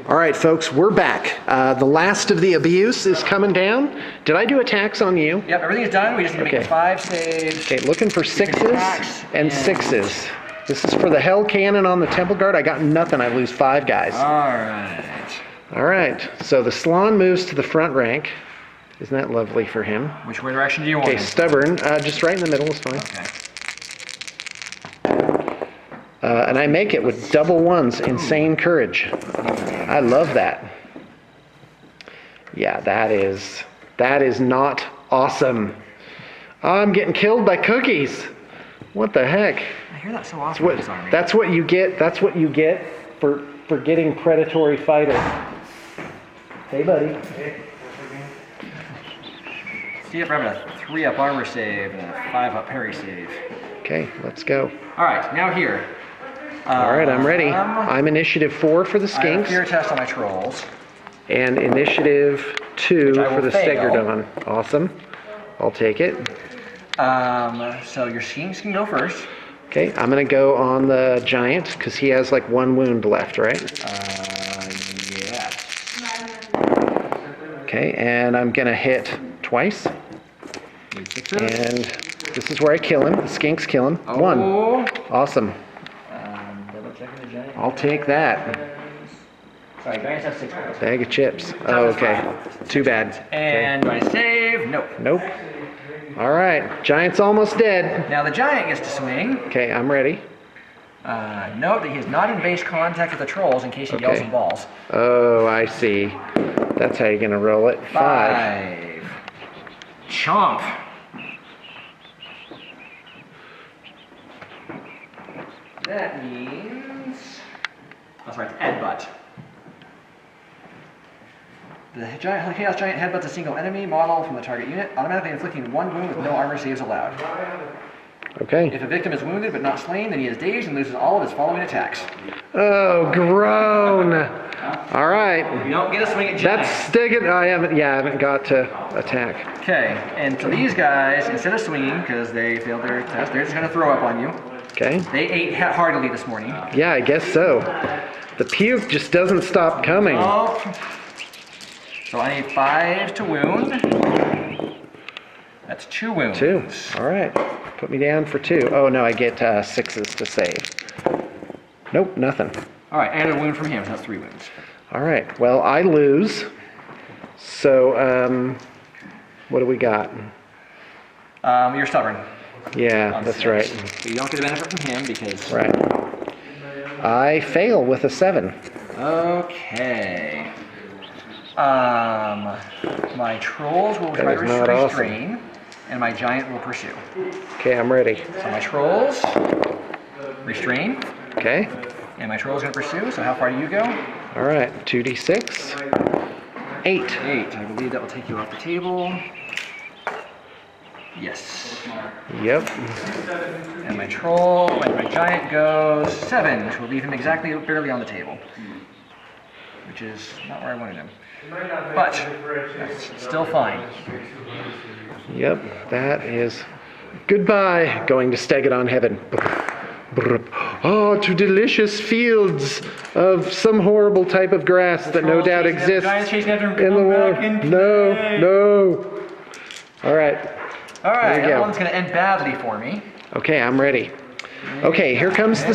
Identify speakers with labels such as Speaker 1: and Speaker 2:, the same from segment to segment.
Speaker 1: All right, folks, we're back. The last of the abuse is coming down. Did I do attacks on you?
Speaker 2: Yep, everything's done. We just need to make 5 saves.
Speaker 1: Okay, looking for 6s and 6s. This is for the Hell Cannon on the Temple Guard. I got nothing. I lose 5 guys. All right, so the Slan moves to the front rank. Isn't that lovely for him?
Speaker 2: Which direction do you want?
Speaker 1: Okay, Stubborn, just right in the middle is fine.
Speaker 2: Okay.
Speaker 1: And I make it with double 1s, Insane Courage. I love that. Yeah, that is not awesome. I'm getting killed by cookies. What the heck?
Speaker 2: I hear that so often in this army.
Speaker 1: That's what you get. That's what you get for getting predatory fighter. Hey, buddy. Hey.
Speaker 2: See if I have a 3-up armor save and a 5-up parry save.
Speaker 1: Okay, let's go.
Speaker 2: All right, now here.
Speaker 1: All right, I'm ready. I'm initiative 4 for the Skinks.
Speaker 2: I have a fear test on my trolls.
Speaker 1: And initiative 2 for the Stegodon. Awesome. I'll take it.
Speaker 2: So your Skinks can go first.
Speaker 1: Okay, I'm going to go on the Giant because he has like 1 wound left, right?
Speaker 2: Yes.
Speaker 1: Okay, and I'm going to hit twice. And this is where I kill him. The Skinks kill him. 1. Awesome. I'll take that.
Speaker 2: Sorry, Giants have 6.
Speaker 1: Bag of chips. Oh, okay. Too bad.
Speaker 2: And do I save? Nope.
Speaker 1: Nope. All right. Giant's almost dead.
Speaker 2: Now the Giant gets to swing.
Speaker 1: Okay, I'm ready.
Speaker 2: Note that he is not in base contact with the trolls in case he yells and balls.
Speaker 1: Oh, I see. That's how you're going to roll it. 5.
Speaker 2: Chomp. That means... Oh, sorry, it's headbutt. The Chaos Giant headbutts a single enemy model from the target unit, automatically inflicting 1 wound with no armor saves allowed.
Speaker 1: Okay.
Speaker 2: If a victim is wounded but not slain, then he is dazed and loses all of his following attacks.
Speaker 1: Oh, groan. All right.
Speaker 2: You don't get a swing at Giant.
Speaker 1: That's sticking. I haven't got to attack.
Speaker 2: Okay, and to these guys, instead of swinging, because they failed their test, they're just going to throw up on you.
Speaker 1: Okay.
Speaker 2: They ate heartily this morning.
Speaker 1: Yeah, I guess so. The puke just doesn't stop coming.
Speaker 2: Oh. So I need 5 to wound. That's 2 wounds.
Speaker 1: 2. All right. Put me down for 2. Oh, no, I get 6s to save. Nope, nothing.
Speaker 2: All right, and a wound from him, so that's 3 wounds.
Speaker 1: All right. Well, I lose. So, what do we got?
Speaker 2: You're stubborn.
Speaker 1: Yeah, that's
Speaker 2: 6.
Speaker 1: right.
Speaker 2: So you don't get a benefit from him because...
Speaker 1: Right. I fail with a 7.
Speaker 2: Okay. My trolls will try to restrain, and my Giant will pursue.
Speaker 1: Okay, I'm ready.
Speaker 2: So my trolls restrain.
Speaker 1: Okay.
Speaker 2: And my troll's going to pursue, so how far do you go?
Speaker 1: All right, 2d6. 8.
Speaker 2: 8. I believe that will take you off the table. Yes.
Speaker 1: Yep.
Speaker 2: And my troll, my Giant goes 7, which will leave him exactly barely on the table. Which is not where I wanted him. But that's still fine.
Speaker 1: Yep, that is... Goodbye, going to Stegodon Heaven. Oh, to delicious fields of some horrible type of grass that no doubt exists in the world. No. All right.
Speaker 2: That one's going to end badly for me.
Speaker 1: Okay, I'm ready. Okay, here comes the...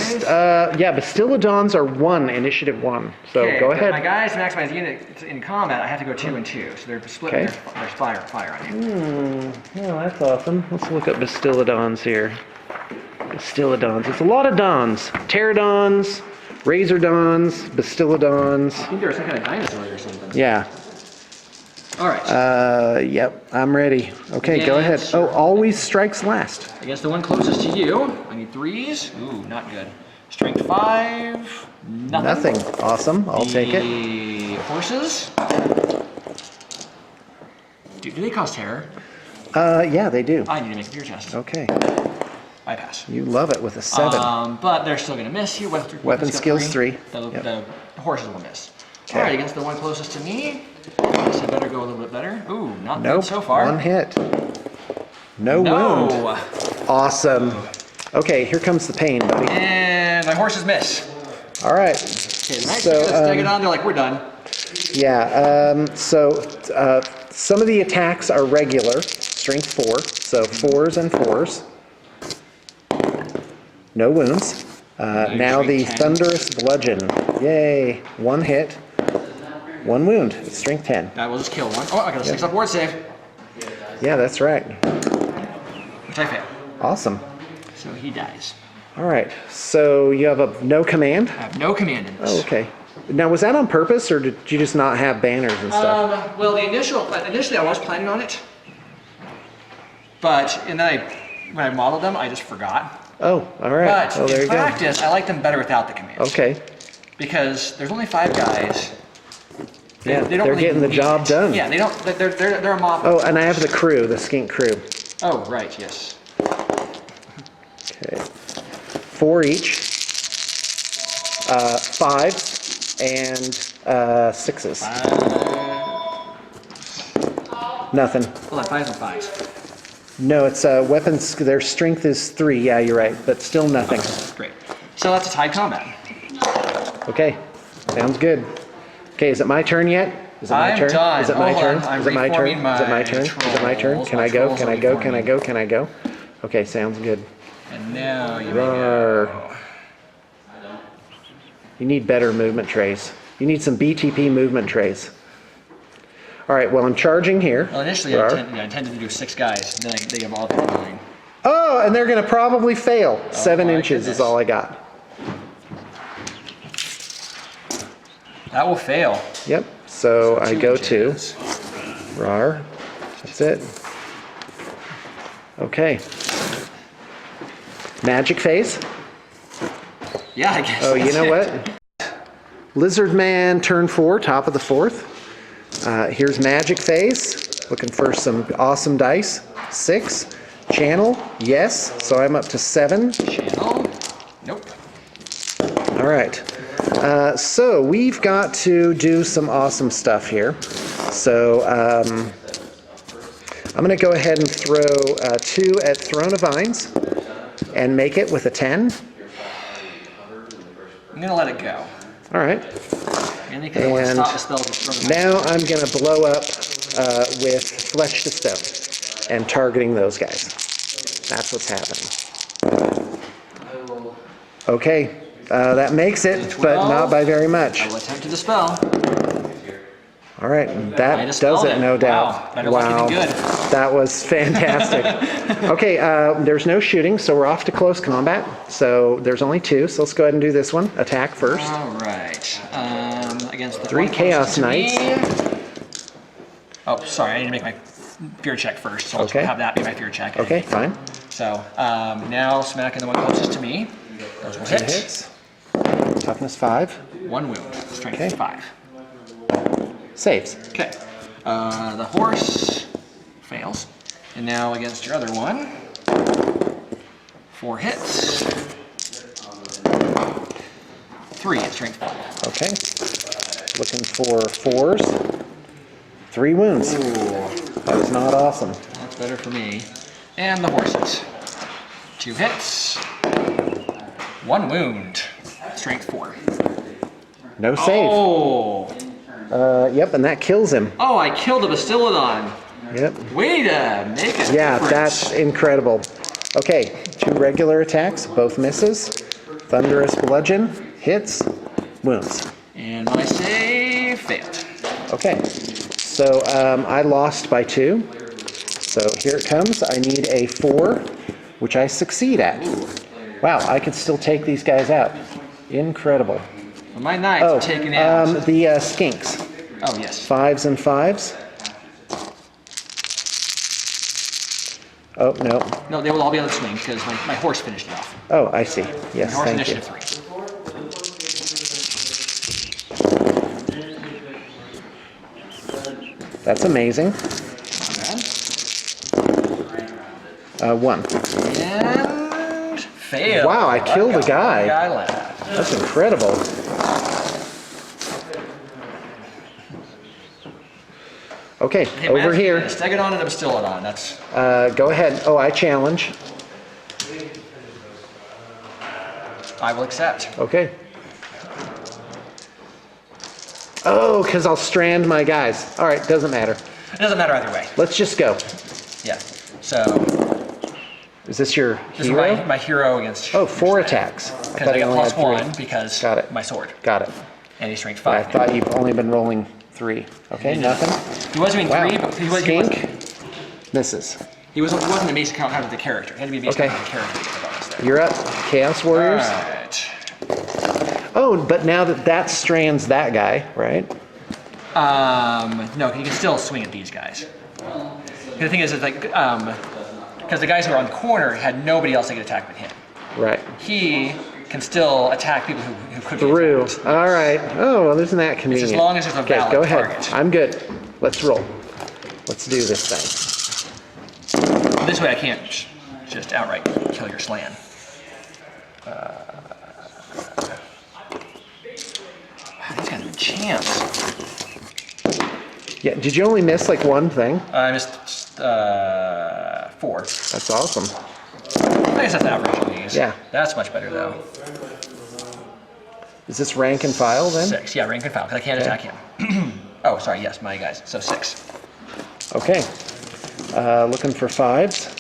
Speaker 1: Bastillodons are 1, initiative 1. So go ahead.
Speaker 2: My guys maximize units in combat, I have to go 2 and 2. So they're split their fire on you.
Speaker 1: Oh, that's awesome. Let's look up Bastillodons here. Bastillodons. It's a lot of dons. Pterodons, Razordons, Bastillodons.
Speaker 2: I think there was some kind of dinosaur or something.
Speaker 1: Yeah.
Speaker 2: All right.
Speaker 1: Yep, I'm ready. Okay, go ahead. Oh, always strikes last.
Speaker 2: Against the one closest to you, I need 3s. Ooh, not good. Strength 5, nothing.
Speaker 1: Awesome, I'll take it.
Speaker 2: The horses. Do they cause terror?
Speaker 1: Yeah, they do.
Speaker 2: I need to make a fear test.
Speaker 1: Okay.
Speaker 2: I pass.
Speaker 1: You love it with a 7.
Speaker 2: But they're still going to miss you.
Speaker 1: Weapon skills 3.
Speaker 2: The horses will miss. Okay. All right, against the one closest to me. This better go a little bit better. Ooh, not good so far.
Speaker 1: 1 hit. No wound. Awesome. Okay, here comes the pain, buddy.
Speaker 2: And my horses miss.
Speaker 1: All right.
Speaker 2: Okay, the next
Speaker 1: So,
Speaker 2: thing is steg it on. They're like, we're done.
Speaker 1: Yeah, some of the attacks are regular, strength 4, so 4s and 4s. No wounds. Now the
Speaker 2: strength 10.
Speaker 1: thunderous bludgeon. Yay, 1 hit, 1 wound, it's strength 10.
Speaker 2: I will just kill one. Oh, I got a 6 up ward save,
Speaker 1: Yeah, that's right.
Speaker 2: which I fail.
Speaker 1: Awesome.
Speaker 2: So he dies.
Speaker 1: All right, so you have a no command?
Speaker 2: I have no command in this.
Speaker 1: Oh, okay. Now, was that on purpose, or did you just not have banners and stuff?
Speaker 2: Well, initially I was planning on it, and then when I modeled them, I just forgot.
Speaker 1: Oh, all right.
Speaker 2: But
Speaker 1: Oh, there
Speaker 2: in
Speaker 1: you go.
Speaker 2: practice, I like them better without the command.
Speaker 1: Okay.
Speaker 2: Because there's only 5 guys.
Speaker 1: Yeah,
Speaker 2: They don't
Speaker 1: they're
Speaker 2: really
Speaker 1: getting the
Speaker 2: need
Speaker 1: job
Speaker 2: it.
Speaker 1: done.
Speaker 2: Yeah, they don't. They're a mob.
Speaker 1: Oh, and I have the crew, the skink crew.
Speaker 2: Oh, right. Yes.
Speaker 1: Okay. 4 each. 5s and 6s. Nothing.
Speaker 2: Hold on, 5s and 5s.
Speaker 1: No, it's weapons. Their strength is 3. Yeah, you're right, but still nothing.
Speaker 2: Great. So that's a tied combat.
Speaker 1: Okay, sounds good. Okay, is it my turn yet? Is it my
Speaker 2: I'm
Speaker 1: turn?
Speaker 2: done.
Speaker 1: Is it my
Speaker 2: Hold
Speaker 1: turn?
Speaker 2: on, I'm
Speaker 1: Is it my turn?
Speaker 2: reforming
Speaker 1: Is it my
Speaker 2: my
Speaker 1: turn? Is it my turn?
Speaker 2: trolls.
Speaker 1: Can
Speaker 2: My
Speaker 1: I go?
Speaker 2: trolls
Speaker 1: Can
Speaker 2: are
Speaker 1: I go? Can I
Speaker 2: reforming.
Speaker 1: go? Can I go? Okay, sounds good.
Speaker 2: And now you may
Speaker 1: Roar.
Speaker 2: go.
Speaker 1: You need better movement trays. You need some BTP movement trays. All right, well, I'm charging here.
Speaker 2: Well, initially I intended to do 6 guys. Then they evolved to 9.
Speaker 1: Oh, and they're going to probably fail. 7
Speaker 2: my
Speaker 1: inches
Speaker 2: goodness.
Speaker 1: is all I got.
Speaker 2: That will fail.
Speaker 1: Yep, so I
Speaker 2: 2
Speaker 1: go to
Speaker 2: inches.
Speaker 1: RAR. That's it. Okay. Magic phase.
Speaker 2: Yeah, I guess.
Speaker 1: Oh, you
Speaker 2: that's
Speaker 1: know
Speaker 2: it.
Speaker 1: what? Lizard Man, turn 4, top of the 4th. Here's Magic Phase. Looking for some awesome dice. 6. Channel, yes. So I'm up to 7.
Speaker 2: Channel. Nope.
Speaker 1: All right. So we've got to do some awesome stuff here. So I'm going to go ahead and throw 2 at Throne of Vines and make it with a 10.
Speaker 2: I'm gonna let it go.
Speaker 1: All right.
Speaker 2: Mainly because I want to
Speaker 1: And
Speaker 2: stop the spells with Throne of Vines.
Speaker 1: now I'm going to blow up with Flesh to Stone and targeting those guys. That's what's happening. Okay, that makes it, but not by very much.
Speaker 2: I will attempt to dispel.
Speaker 1: All right,
Speaker 2: I
Speaker 1: that
Speaker 2: dispelled
Speaker 1: does it,
Speaker 2: it.
Speaker 1: no
Speaker 2: Wow,
Speaker 1: doubt.
Speaker 2: better lucky than good.
Speaker 1: That was fantastic. Okay, there's no shooting, so we're off to close combat. So there's only 2, so let's go ahead and do this one. Attack first.
Speaker 2: All right. Against the
Speaker 1: 3
Speaker 2: one
Speaker 1: Chaos
Speaker 2: closest to me.
Speaker 1: Knights.
Speaker 2: Oh, sorry, I need to make my fear check first, so I'll
Speaker 1: Okay.
Speaker 2: have that be my fear check.
Speaker 1: Okay, fine.
Speaker 2: So now smacking the one closest to me. Those will
Speaker 1: 2
Speaker 2: hit.
Speaker 1: hits. Toughness 5.
Speaker 2: 1 wound. Strength
Speaker 1: Okay.
Speaker 2: 5.
Speaker 1: Saves.
Speaker 2: Okay. The horse fails. And now against your other one. 4 hits. 3 at strength 5.
Speaker 1: Okay. Looking for 4s. 3 wounds. That is not awesome.
Speaker 2: That's better for me. And the horses. 2 hits. 1 wound. Strength 4.
Speaker 1: No save.
Speaker 2: Oh!
Speaker 1: Yep, and that kills him.
Speaker 2: Oh, I killed a Bastillodon.
Speaker 1: Yep.
Speaker 2: Way to make it.
Speaker 1: Yeah, that's incredible. Okay, 2 regular attacks, both misses. Thunderous bludgeon, hits, wounds.
Speaker 2: And my save failed.
Speaker 1: Okay, so I lost by 2. So here it comes. I need a 4, which I succeed at. Wow, I could still take these guys out. Incredible.
Speaker 2: Well, my knights are taken out.
Speaker 1: The skinks.
Speaker 2: Oh, yes.
Speaker 1: 5s and 5s. Oh, no.
Speaker 2: No, they will all be on the swing because my horse finished it off.
Speaker 1: Oh, I see. Yes,
Speaker 2: My horse
Speaker 1: thank you.
Speaker 2: initiative 3.
Speaker 1: That's amazing.
Speaker 2: Not
Speaker 1: 1.
Speaker 2: bad. And fail.
Speaker 1: Wow, I killed a guy.
Speaker 2: Guy left.
Speaker 1: That's incredible. Okay,
Speaker 2: Hey,
Speaker 1: over
Speaker 2: Matt,
Speaker 1: here.
Speaker 2: a Stegodon and a Bastillodon. That's
Speaker 1: Go ahead. Oh, I challenge.
Speaker 2: I will accept.
Speaker 1: Okay. Oh, because I'll strand my guys. All right, doesn't matter.
Speaker 2: It doesn't matter either way.
Speaker 1: Let's just go.
Speaker 2: Yeah. So
Speaker 1: Is this your
Speaker 2: this
Speaker 1: hero?
Speaker 2: is my hero against.
Speaker 1: Oh, 4 attacks.
Speaker 2: Because I got plus
Speaker 1: only had
Speaker 2: 1 because
Speaker 1: Got it.
Speaker 2: my sword.
Speaker 1: Got it.
Speaker 2: And he's strength
Speaker 1: I
Speaker 2: 5.
Speaker 1: thought you've only been rolling 3. Okay, nothing.
Speaker 2: He was doing
Speaker 1: Wow.
Speaker 2: 3, but
Speaker 1: Skink misses.
Speaker 2: he wasn't a base count out of the character. He had to be a base
Speaker 1: Okay.
Speaker 2: count of the character to get the bonus there.
Speaker 1: You're up, Chaos Warriors.
Speaker 2: Alright.
Speaker 1: Oh, but now that strands that guy, right?
Speaker 2: No, you can still swing at these guys. The thing is like, because the guys who were on the corner had nobody else that could attack but him.
Speaker 1: Right.
Speaker 2: He can still attack people who could be
Speaker 1: Through.
Speaker 2: attacked.
Speaker 1: All right. Oh, well, isn't that convenient?
Speaker 2: as long as there's a
Speaker 1: Okay,
Speaker 2: valid
Speaker 1: go ahead.
Speaker 2: target.
Speaker 1: I'm good. Let's roll. Let's do this thing.
Speaker 2: This way I can't just outright kill your Slan. Wow, these guys have a chance.
Speaker 1: Yeah. Did you only miss like one thing?
Speaker 2: I missed 4.
Speaker 1: That's awesome.
Speaker 2: I guess that's average on these.
Speaker 1: Yeah.
Speaker 2: That's much better though.
Speaker 1: Is this rank and file then?
Speaker 2: 6, yeah, rank and file, because I can't attack him. Oh, sorry, yes, my guys. So 6.
Speaker 1: Okay. Looking for 5s.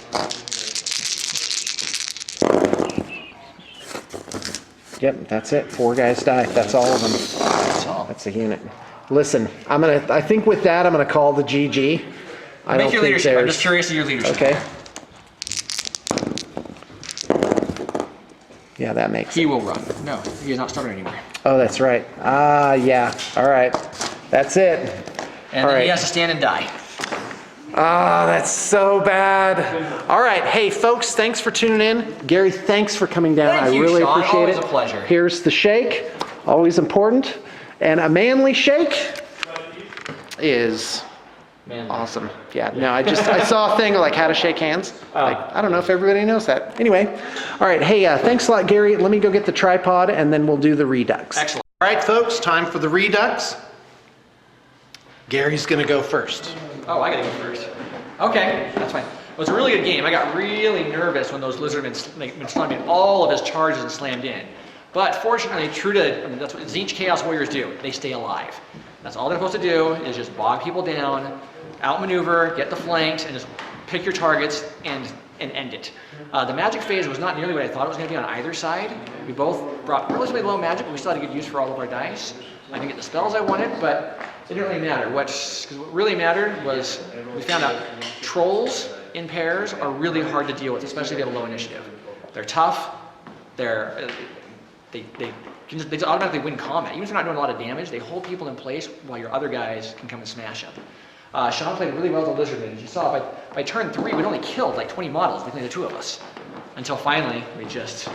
Speaker 1: Yep, that's it. 4 guys die. That's all of them.
Speaker 2: That's all.
Speaker 1: That's a unit. Listen, I think with that, I'm gonna call the GG. I
Speaker 2: Make
Speaker 1: don't
Speaker 2: your
Speaker 1: think
Speaker 2: leadership. I'm
Speaker 1: there's-
Speaker 2: just curious of your leadership.
Speaker 1: Okay. Yeah, that makes
Speaker 2: He
Speaker 1: it.
Speaker 2: will run. No, he is not stubborn anymore.
Speaker 1: Oh, that's right. Yeah. All right. That's it.
Speaker 2: And
Speaker 1: All
Speaker 2: then
Speaker 1: right.
Speaker 2: he has to stand and die.
Speaker 1: That's so bad. All right. Hey, folks, thanks for tuning in. Gary, thanks for coming down.
Speaker 2: Thank
Speaker 1: I
Speaker 2: you,
Speaker 1: really
Speaker 2: Sean.
Speaker 1: appreciate
Speaker 2: Always
Speaker 1: it.
Speaker 2: a pleasure.
Speaker 1: Here's the shake. Always important. And a manly shake is awesome. Yeah, no, I saw a thing like how to shake hands. Like, I don't know if everybody knows that. Anyway, all right. Hey, thanks a lot, Gary. Let me go get the tripod and then we'll do the redux.
Speaker 2: Excellent.
Speaker 1: All right, folks, time for the redux. Gary's gonna go first.
Speaker 2: Oh, I gotta go first. Okay, that's fine. It was a really good game. I got really nervous when those lizardmen slammed in all of his charges and slammed in. But fortunately, true to, that's what Tzeentch Chaos Warriors do. They stay alive. That's all they're supposed to do is just bog people down, outmaneuver, get the flanks, and just pick your targets and end it. The magic phase was not nearly what I thought it was going to be on either side. We both brought relatively low magic, but we still had a good use for all of our dice. I didn't get the spells I wanted, but it didn't really matter. What really mattered was we found out trolls in pairs are really hard to deal with, especially if you have a low initiative. They're tough. They just automatically win combat. Even if they're not doing a lot of damage, they hold people in place while your other guys can come and smash them. Sean played really well with the lizardmen. As you saw, by turn 3, we'd only killed like 20 models between the 2 of us. Until finally, we just...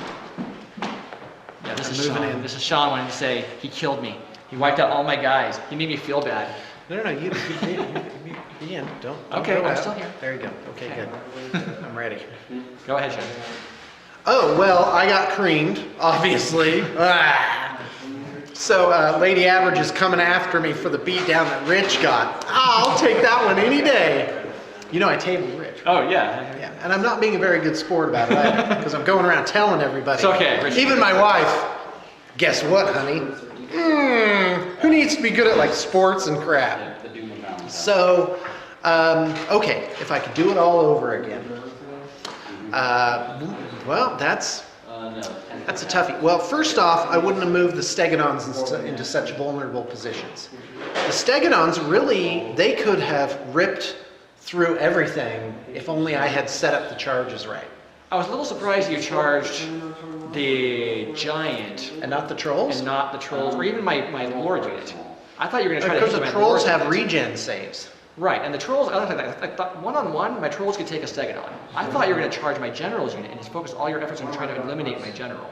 Speaker 2: Yeah, this is Sean. This is Sean wanting to say, he killed me. He wiped out all my guys. He made me feel bad.
Speaker 1: No, you be in. Don't
Speaker 2: Okay,
Speaker 1: go
Speaker 2: I'm
Speaker 1: out.
Speaker 2: still here.
Speaker 1: There you go. Okay, good. I'm ready.
Speaker 2: Go ahead, Sean.
Speaker 1: Oh, well, I got creamed, obviously. So Lady Average is coming after me for the beatdown that Rich got. I'll take that one any day. You know I tabled Rich.
Speaker 2: Oh, yeah.
Speaker 1: Yeah, and I'm not being a very good sport about it either, because I'm going around telling everybody.
Speaker 2: It's okay, Rich.
Speaker 1: Even my wife. Guess what, honey? Who needs to be good at like sports and crap? So, okay, if I could do it all over again. Well, that's a toughie. Well, first off, I wouldn't have moved the Stegodons into such vulnerable positions. The Stegodons really, they could have ripped through everything if only I had set up the charges right.
Speaker 2: I was a little surprised you charged the giant
Speaker 1: And not the trolls?
Speaker 2: and not the trolls, or even my lord unit. I thought you were going to try to
Speaker 1: Because
Speaker 2: hit
Speaker 1: the
Speaker 2: my
Speaker 1: trolls
Speaker 2: lord
Speaker 1: have
Speaker 2: unit.
Speaker 1: regen saves.
Speaker 2: Right, and the trolls, I thought one-on-one, my trolls could take a Stegodon. I thought you were going to charge my general's unit and just focus all your efforts on trying to eliminate my general.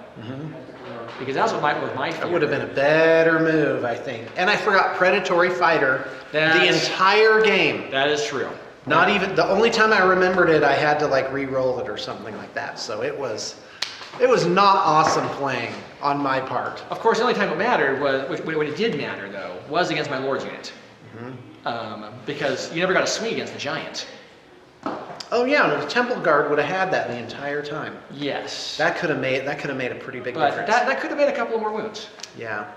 Speaker 2: Because that's what my fear.
Speaker 1: That would have been a better move, I think. And I forgot Predatory Fighter the entire game.
Speaker 2: That is true.
Speaker 1: Not even, the only time I remembered it, I had to like re-roll it or something like that. So it was not awesome playing on my part.
Speaker 2: Of course, the only time it mattered was, when it did matter though, was against my lord's unit. Because you never got a swing against the giant.
Speaker 1: Oh yeah, and the Temple Guard would have had that the entire time.
Speaker 2: Yes.
Speaker 1: That could have made a pretty big
Speaker 2: But
Speaker 1: difference.
Speaker 2: that could have made a couple of more wounds.
Speaker 1: Yeah.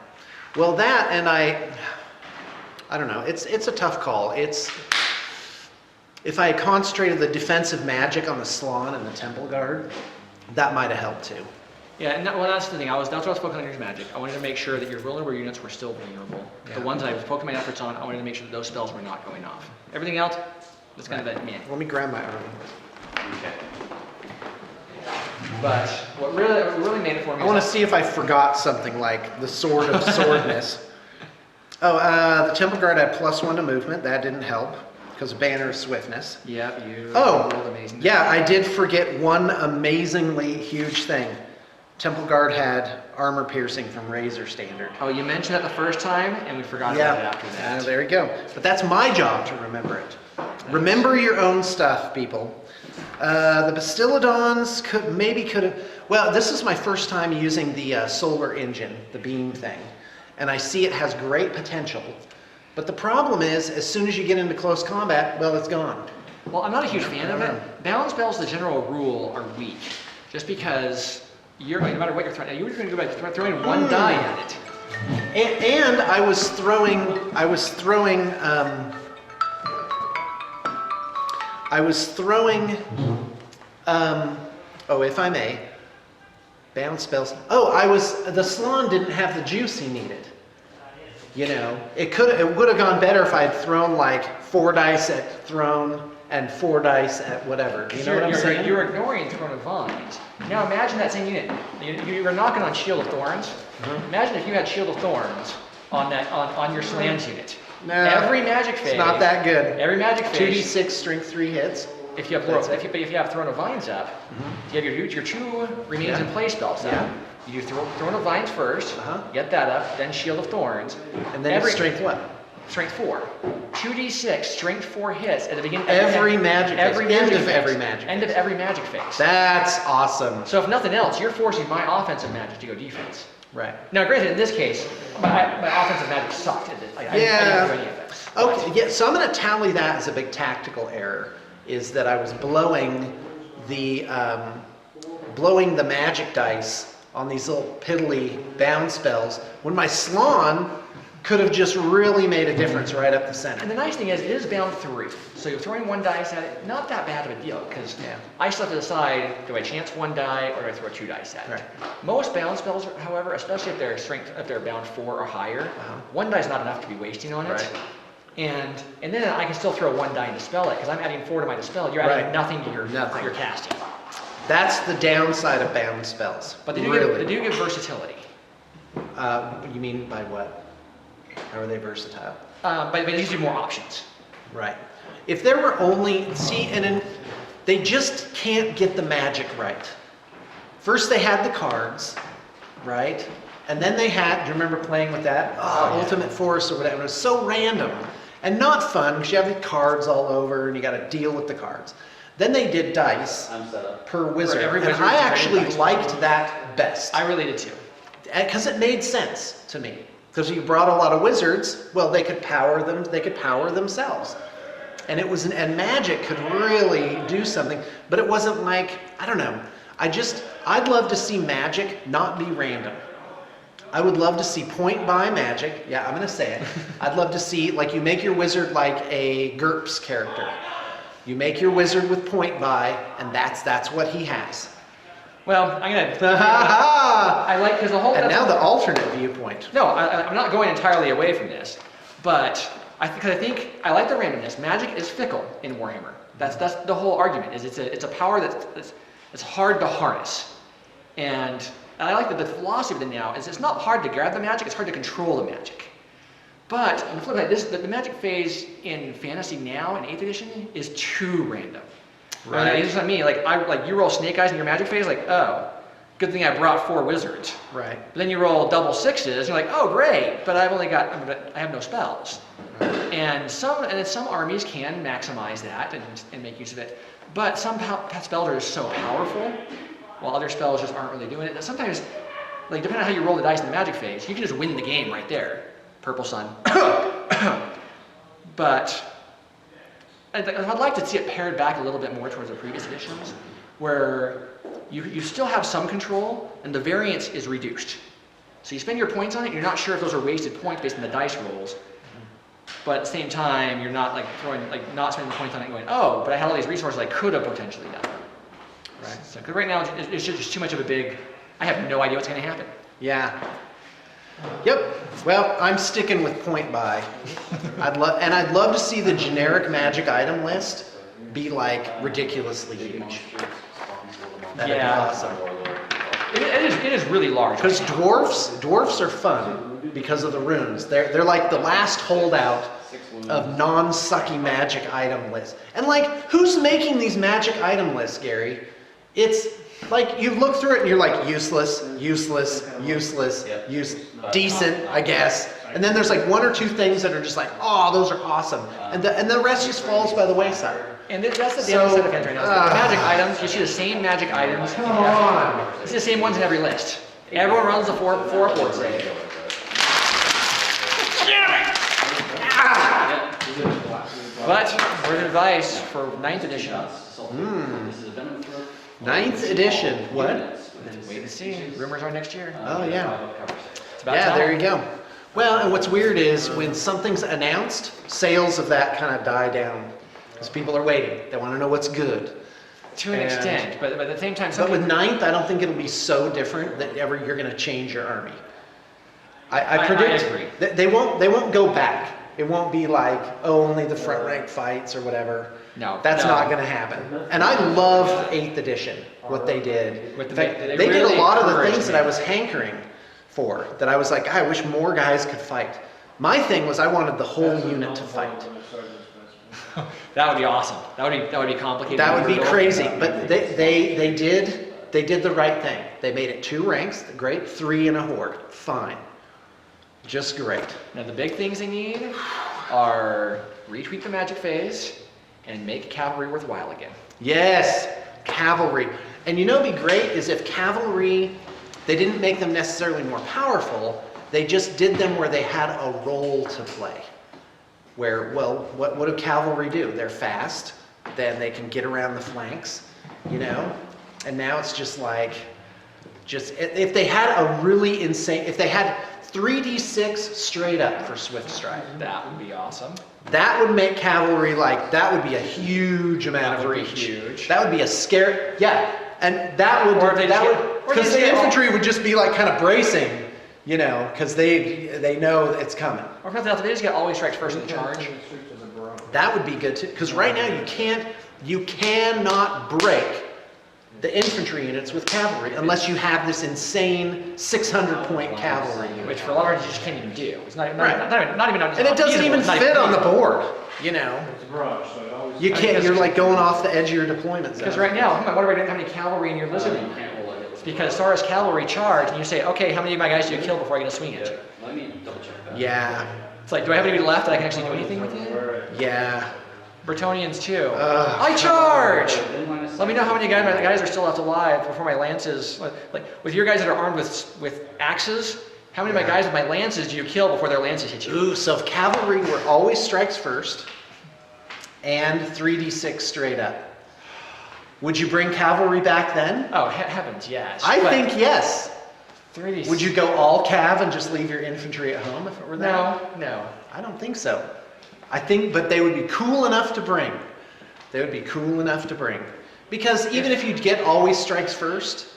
Speaker 1: Well, that and I don't know. It's a tough call. If I had concentrated the defensive magic on the Slan and the Temple Guard, that might have helped too.
Speaker 2: Yeah, and that's the thing. That's what I was focusing on your magic. I wanted to make sure that your vulnerable units were still vulnerable.
Speaker 1: Yeah.
Speaker 2: The ones that I was focusing my efforts on, I wanted to make sure that those spells were not going off. Everything else, that's kind of a meh.
Speaker 1: Let me grab my arm.
Speaker 2: Okay. But what really made it for me.
Speaker 1: I want to see if I forgot something like the Sword of Swordness. The Temple Guard had +1 to movement. That didn't help because of Banner of Swiftness.
Speaker 2: Yep, you
Speaker 1: rolled
Speaker 2: amazing.
Speaker 1: Yeah, I did forget one amazingly huge thing. Temple Guard had armor piercing from Razor Standard.
Speaker 2: Oh, you mentioned that the first time, and we forgot about it after that.
Speaker 1: There we go. But that's my job to remember it. Remember your own stuff, people. The Bastiladons could have. Well, this is my first time using the solar engine, the beam thing, and I see it has great potential. But the problem is, as soon as you get into close combat, well, it's gone.
Speaker 2: Well, I'm not a huge fan of it. Balance spells, the general rule, are weak, just because no matter what you're throwing. You were going to go back throwing one die at it.
Speaker 1: And I was throwing. If I may, bounce spells. The Slan didn't have the juice he needed. You know, it would have gone better if I had thrown like 4 dice at Throne and 4 dice at whatever. You know what I'm saying?
Speaker 2: You're ignoring Throne of Vines. Now imagine that same unit. You were knocking on Shield of Thorns. Imagine if you had Shield of Thorns on your Slans unit.
Speaker 1: No,
Speaker 2: every magic phase.
Speaker 1: It's not that good.
Speaker 2: Every magic phase.
Speaker 1: 2d6 strength 3 hits.
Speaker 2: If you have Throne of Vines up, you have your 2 remains in place spells up.
Speaker 1: Yeah.
Speaker 2: You do Throne of Vines first, get that up, then Shield of Thorns.
Speaker 1: And then strength what?
Speaker 2: Strength 4. 2d6, strength 4 hits at the beginning.
Speaker 1: Every magic phase. End of every magic phase. That's awesome.
Speaker 2: So if nothing else, you're forcing my offensive magic to go defense.
Speaker 1: Right.
Speaker 2: Now, granted, in this case, my offensive magic sucked. I didn't do any of this.
Speaker 1: Okay, yeah, so I'm going to tally that as a big tactical error, is that I was blowing the magic dice on these little piddly bound spells when my Slan could have just really made a difference right up the center.
Speaker 2: And the nice thing is, it is bound 3. So you're throwing 1 dice at it, not that bad of a deal, because I still have to decide, do I chance 1 die or do I throw 2 dice at it?
Speaker 1: Right.
Speaker 2: Most bound spells, however, especially if they're bound 4 or higher, 1 die is not enough to be wasting on it.
Speaker 1: Right.
Speaker 2: And then I can still throw 1 die and dispel it, because I'm adding 4 to my dispel. You're adding nothing to your casting.
Speaker 1: That's the downside of bound spells.
Speaker 2: But they do give versatility.
Speaker 1: You mean by what? How are they versatile?
Speaker 2: But it gives you more options.
Speaker 1: Right. If there were only, they just can't get the magic right. First they had the cards, right? And then they had, do you remember playing with that? Ultimate Force or whatever. It was so random and not fun because you have the cards all over and you got to deal with the cards. Then they did dice per wizard. And I actually liked that best.
Speaker 2: I really did too.
Speaker 1: Because it made sense to me. Because you brought a lot of wizards, well, they could power them. They could power themselves, and and magic could really do something. But it wasn't like, I don't know. I'd love to see magic not be random. I would love to see point buy magic. Yeah, I'm gonna say it. I'd love to see, like, you make your wizard like a GURPS character. You make your wizard with point buy, and that's what he has.
Speaker 2: Well, I'm gonna. I like because the whole.
Speaker 1: And now the alternate viewpoint.
Speaker 2: No, I'm not going entirely away from this, but I think I like the randomness. Magic is fickle in Warhammer. That's the whole argument. Is it's a power that's hard to harness, and I like that the philosophy of it now is it's not hard to grab the magic. It's hard to control the magic. But on the flip side, the magic phase in Fantasy now in 8th edition is too random. Right. It's not me. Like you roll snake eyes in your magic phase, like, oh, good thing I brought 4 wizards. Right. But then you roll double 6s, and you're like, oh, great, but I have no spells. Right. And some armies can maximize that and make use of it. But some spells are so powerful, while other spells just aren't really doing it. That sometimes, like, depending on how you roll the dice in the magic phase, you can just win the game right there. Purple Sun. But I'd like to see it pared back a little bit more towards the previous editions, where you still have some control and the variance is reduced. So you spend your points on it, you're not sure if those are wasted points based on the dice rolls. but at the same time, you're not like not spending the points on it going, oh, but I had all these resources I could have potentially done. Right. So, because right now it's just too much of a big, I have no idea what's going to happen.
Speaker 1: Yeah. Yep. Well, I'm sticking with point buy. I'd love to see the generic magic item list be like ridiculously huge. That'd be awesome.
Speaker 2: It is really large.
Speaker 1: Because dwarfs are fun because of the runes. They're like the last holdout of non-sucky magic item lists. And like, who's making these magic item lists, Gary? It's like you look through it and you're like useless, decent, I guess. And then there's like one or two things that are just like, oh, those are awesome. And the rest just falls by the wayside.
Speaker 2: And that's the downside of fans right now. The magic items, you see the same magic items.
Speaker 1: Come on.
Speaker 2: You see the same ones in every list. Everyone runs the four boards. But word of advice for 9th edition.
Speaker 1: 9th edition. What?
Speaker 2: Wait and see. Rumors are next year.
Speaker 1: Oh yeah.
Speaker 2: It's about
Speaker 1: Yeah,
Speaker 2: time.
Speaker 1: there you go. Well, and what's weird is when something's announced, sales of that kind of die down. Because people are waiting. They want to know what's good.
Speaker 2: To an extent, but at the same time,
Speaker 1: But with 9th, I don't think it'll be so different that ever you're going to change your army. I predict
Speaker 2: I agree.
Speaker 1: that they won't go back. It won't be like, oh, only the front rank fights or whatever.
Speaker 2: No,
Speaker 1: That's
Speaker 2: no.
Speaker 1: not going to happen. And I love 8th edition, what they did.
Speaker 2: With
Speaker 1: In
Speaker 2: the-
Speaker 1: fact,
Speaker 2: they
Speaker 1: they did
Speaker 2: really
Speaker 1: a lot of the
Speaker 2: encouraged
Speaker 1: things that
Speaker 2: me.
Speaker 1: I was hankering for, that I was like, I wish more guys could fight. My thing was I wanted the whole unit to fight.
Speaker 2: That would be awesome. That would be complicated.
Speaker 1: That would be crazy, but they did the right thing. They made it 2 ranks, great, 3 in a horde, fine, just great.
Speaker 2: Now the big things they need are retweak the magic phase and make cavalry worthwhile again.
Speaker 1: Yes, cavalry, and you know, what'd be great is if cavalry, they didn't make them necessarily more powerful. They just did them where they had a role to play. Where, well, what do cavalry do? They're fast, then they can get around the flanks, you know? And now it's just like, if they had a really insane, if they had 3d6 straight up for Swift Stride,
Speaker 2: That would be awesome.
Speaker 1: that would make cavalry like, that would be a huge amount of
Speaker 2: would be
Speaker 1: reach.
Speaker 2: huge.
Speaker 1: That would be a scare, yeah. And that would,
Speaker 2: Or if they just get- or they
Speaker 1: because
Speaker 2: just
Speaker 1: the
Speaker 2: get all-
Speaker 1: infantry would just be like kind of bracing, you know, because they know it's coming.
Speaker 2: Or if nothing else, if they just get always strikes first in the charge.
Speaker 1: That would be good too, because right now you cannot break the infantry units with cavalry unless you have this insane 600-point cavalry unit.
Speaker 2: Which for a lot of armies you just can't even do. It's not
Speaker 1: Right.
Speaker 2: not even
Speaker 1: And it doesn't even fit on the board, you know. You can't. You're like going off the edge of your deployment zone.
Speaker 2: Because right now, I wonder why I didn't have any cavalry in your lizard. Because Sarah's cavalry charge, and you say, okay, how many of my guys do you kill before I get a swing at you?
Speaker 3: Let me double check that.
Speaker 1: Yeah,
Speaker 2: It's like, do I have anybody left that I can actually do anything with you?
Speaker 1: yeah.
Speaker 2: Bretonians too. I charge! Let me know how many guys are still left alive before my lances. Like with your guys that are armed with axes, how many of my guys with my lances do you kill before their lances hit you?
Speaker 1: Ooh, so if cavalry were always strikes first and 3d6 straight up, would you bring cavalry back then?
Speaker 2: Oh heavens, yes.
Speaker 1: I
Speaker 2: But
Speaker 1: think yes.
Speaker 2: 3D.
Speaker 1: Would you go all cav and just leave your infantry at home if it were that?
Speaker 2: No.
Speaker 1: I don't think so. I think, but they would be cool enough to bring. They would be cool enough to bring. Because even if you get always strikes first,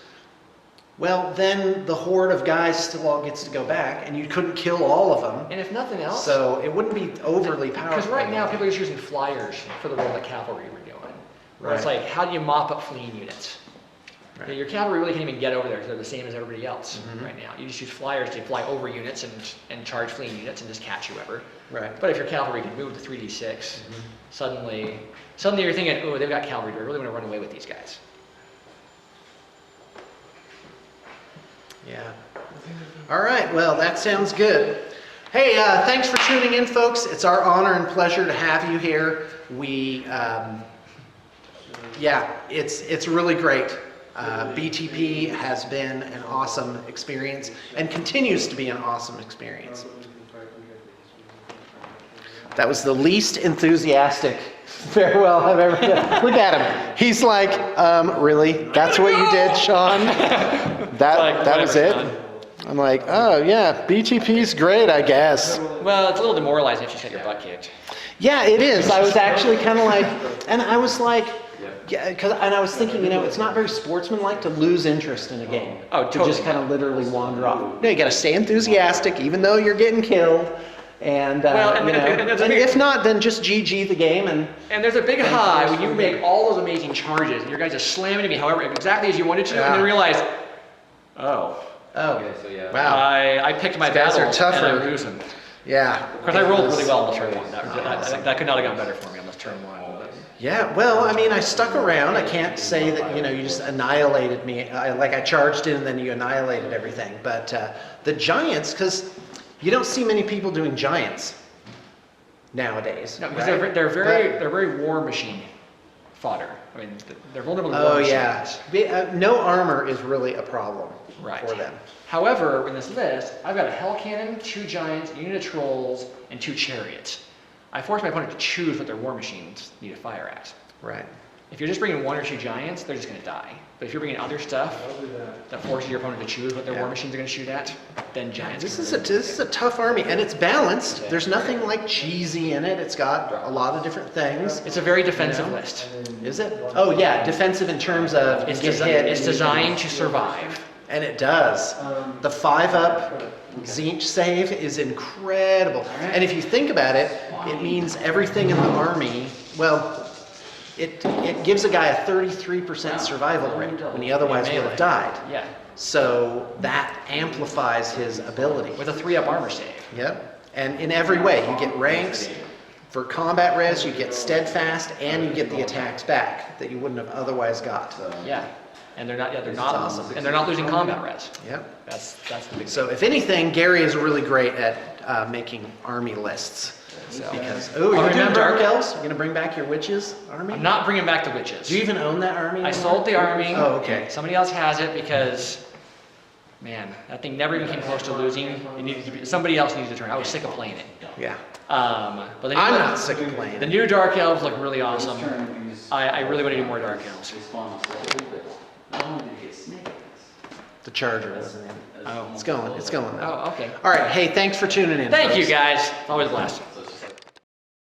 Speaker 1: well, then the horde of guys still all gets to go back, and you couldn't kill all of them.
Speaker 2: And if nothing else,
Speaker 1: So it wouldn't be overly powerful.
Speaker 2: because right now people are just using flyers for the role that cavalry were doing. Where it's
Speaker 1: Right.
Speaker 2: like, how do you mop up fleeing units?
Speaker 1: Right.
Speaker 2: Your cavalry really can't even get over there because they're the same as everybody else
Speaker 1: Mm-hmm.
Speaker 2: right now. You just use flyers to fly over units and charge fleeing units and just catch whoever.
Speaker 1: Right.
Speaker 2: But if your cavalry can move to 3d6, suddenly you're thinking, oh, they've got cavalry. Do I really want to run away with these guys?
Speaker 1: Yeah. All right. Well, that sounds good. Hey, thanks for tuning in, folks. It's our honor and pleasure to have you here. We, yeah, it's really great. BTP has been an awesome experience and continues to be an awesome experience. That was the least enthusiastic farewell I've ever done. Look at him. He's like, really? That's what you did, Sean? That was it? I'm like, oh yeah, BTP's great, I guess.
Speaker 2: Well, it's a little demoralizing if you get your butt kicked.
Speaker 1: Yeah, it is. I was actually kind of like, and I was like, yeah, and I was thinking, it's not very sportsmanlike to lose interest in a game.
Speaker 2: Oh,
Speaker 1: To
Speaker 2: totally.
Speaker 1: just kind of literally wander off. No, you got to stay enthusiastic, even though you're getting killed. And, and if not, then just GG the game.
Speaker 2: And there's a big high when you make all those amazing charges, and your guys just slam into me however, exactly as you wanted to, and then realize, oh.
Speaker 1: Oh,
Speaker 3: so yeah.
Speaker 1: wow.
Speaker 2: I picked my
Speaker 1: guys are
Speaker 2: battles
Speaker 1: tougher.
Speaker 2: and I'm losing.
Speaker 1: Yeah.
Speaker 2: Of course, I rolled really well on the turn one. That could not have gone better for me on this turn one. But.
Speaker 1: Yeah, well, I mean, I stuck around. I can't say that, you just annihilated me. I charged in and then you annihilated everything. But the Giants, because you don't see many people doing Giants nowadays.
Speaker 2: No, because
Speaker 1: right?
Speaker 2: they're very war machine fodder. I mean, they're vulnerable to war
Speaker 1: Oh,
Speaker 2: machines.
Speaker 1: yeah. No armor is really a problem for them.
Speaker 2: However, in this list, I've got a Hell Cannon, 2 Giants, a unit of Trolls, and 2 Chariots. I force my opponent to choose what their war machines need to fire at.
Speaker 1: Right.
Speaker 2: If you're just bringing 1 or 2 Giants, they're just going to die. But if you're bringing other stuff that forces your opponent to choose what their war machines are going to shoot at, then Giants.
Speaker 1: This is a tough army, and it's balanced. There's nothing like cheesy in it. It's got a lot of different things.
Speaker 2: It's a very defensive list.
Speaker 1: Is it? Oh yeah, defensive in terms of
Speaker 2: It's,
Speaker 1: get hit.
Speaker 2: it's designed to survive.
Speaker 1: And it does. The 5-up Zinch save is incredible. And if you think about it, it means everything in the army, well, it gives a guy a 33% survival rate when he otherwise would have died.
Speaker 2: Yeah.
Speaker 1: So that amplifies his ability.
Speaker 2: With a 3-up armor save.
Speaker 1: Yep. And in every way, you get ranks. For combat res, you get steadfast, and you get the attacks back that you wouldn't have otherwise got.
Speaker 2: Yeah. And they're not
Speaker 1: awesome.
Speaker 2: and they're not losing combat res.
Speaker 1: Yep.
Speaker 2: That's the big.
Speaker 1: So if anything, Gary is really great at making army lists.
Speaker 2: So.
Speaker 1: Because you're doing Dark Elves? You're gonna bring back your witches army?
Speaker 2: I'm not bringing back the witches.
Speaker 1: Do you even own that army?
Speaker 2: I sold the army.
Speaker 1: Oh, okay.
Speaker 2: Somebody else has it because, man, that thing never even came close to losing. It needed to be, somebody else needed to turn. I was sick of playing it.
Speaker 1: Yeah.
Speaker 2: But
Speaker 1: I'm not sick of playing
Speaker 2: the
Speaker 1: it.
Speaker 2: new Dark Elves look really awesome. I really want to do more Dark Elves.
Speaker 1: The Charger wasn't in.
Speaker 2: Oh.
Speaker 1: It's going though.
Speaker 2: Oh, okay.
Speaker 1: All right. Hey, thanks for tuning in.
Speaker 2: Thank
Speaker 1: folks.
Speaker 2: you guys. Always a blast.